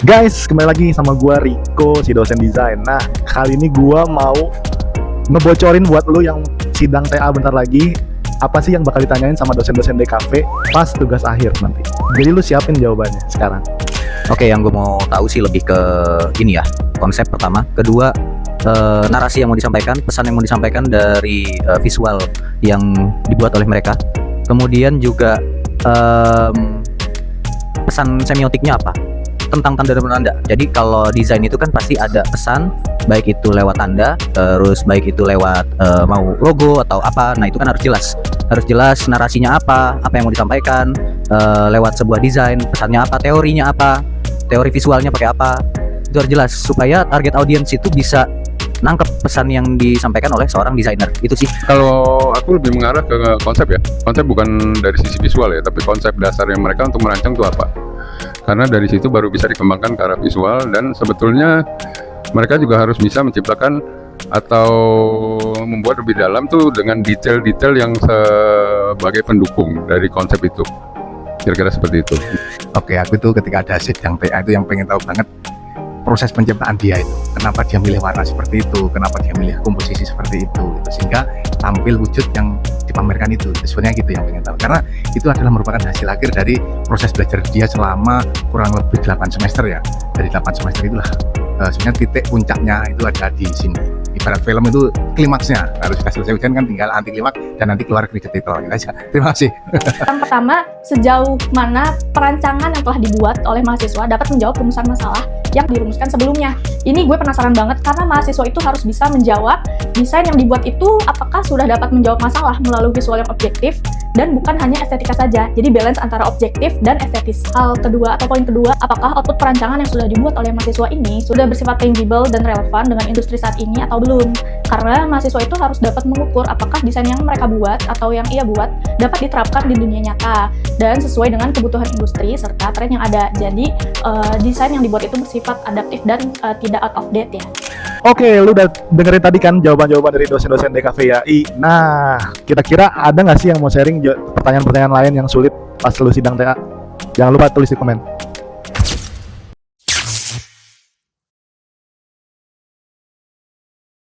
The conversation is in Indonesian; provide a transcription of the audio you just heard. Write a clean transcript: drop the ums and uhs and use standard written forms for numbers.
Guys, kembali lagi sama gua Rico, si dosen desain. Nah, kali ini gua mau ngebocorin buat lu yang sidang TA bentar lagi, apa sih yang bakal ditanyain sama dosen-dosen DKV pas tugas akhir nanti. Jadi lu siapin jawabannya sekarang. Oke, yang gue mau tahu sih lebih ke ini ya, konsep pertama. Kedua, narasi yang mau disampaikan, pesan yang mau disampaikan dari visual yang dibuat oleh mereka. Kemudian juga pesan semiotiknya apa tentang tanda dan penanda. Jadi kalau desain itu kan pasti ada pesan, baik itu lewat tanda, terus baik itu lewat mau logo atau apa. Nah itu kan harus jelas narasinya apa yang mau disampaikan lewat sebuah desain, pesannya apa, teorinya apa, teori visualnya pakai apa. Itu harus jelas supaya target audiens itu bisa nangkep pesan yang disampaikan oleh seorang desainer. Itu sih. Kalau aku lebih mengarah ke konsep ya. Konsep bukan dari sisi visual ya, tapi konsep dasarnya mereka untuk merancang itu apa. Karena dari situ baru bisa dikembangkan ke arah visual, dan sebetulnya mereka juga harus bisa menciptakan atau membuat lebih dalam tuh dengan detail-detail yang sebagai pendukung dari konsep itu. Kira-kira seperti itu. Oke, aku tuh ketika ada sidang TA itu yang pengen tahu banget proses penciptaan dia itu. Kenapa dia milih warna seperti itu, kenapa dia milih komposisi seperti itu, sehingga tampil wujud yang dipamerkan itu. Sebenarnya gitu yang pengen tahu. Karena itu adalah merupakan hasil akhir dari proses belajar dia selama kurang lebih 8 semester ya. Dari 8 semester itulah sebenarnya titik puncaknya itu ada di sini. Ibarat film itu klimaksnya harus sudah selesai ujian, kan tinggal anti klimaks dan nanti keluar kredit titel aja. Terima kasih. Yang pertama, sejauh mana perancangan yang telah dibuat oleh mahasiswa dapat menjawab rumusan masalah yang dirumuskan sebelumnya. Ini gue penasaran banget karena mahasiswa itu harus bisa menjawab desain yang dibuat itu apakah sudah dapat menjawab masalah melalui visual yang objektif dan bukan hanya estetika saja. Jadi balance antara objektif dan estetis. Hal kedua atau poin kedua, apakah output perancangan yang sudah dibuat oleh mahasiswa ini sudah bersifat tangible dan relevan dengan industri saat ini atau belum? Karena mahasiswa itu harus dapat mengukur apakah desain yang mereka buat atau yang ia buat dapat diterapkan di dunia nyata dan sesuai dengan kebutuhan industri serta tren yang ada. Jadi desain yang dibuat itu bersifat adaptif dan tidak out of date ya. Oke, lu udah dengerin tadi kan jawaban-jawaban dari dosen-dosen DKVAI. Nah, kira-kira ada nggak sih yang mau sharing pertanyaan-pertanyaan lain yang sulit pas lu sidang TA? Jangan lupa tulis di komen.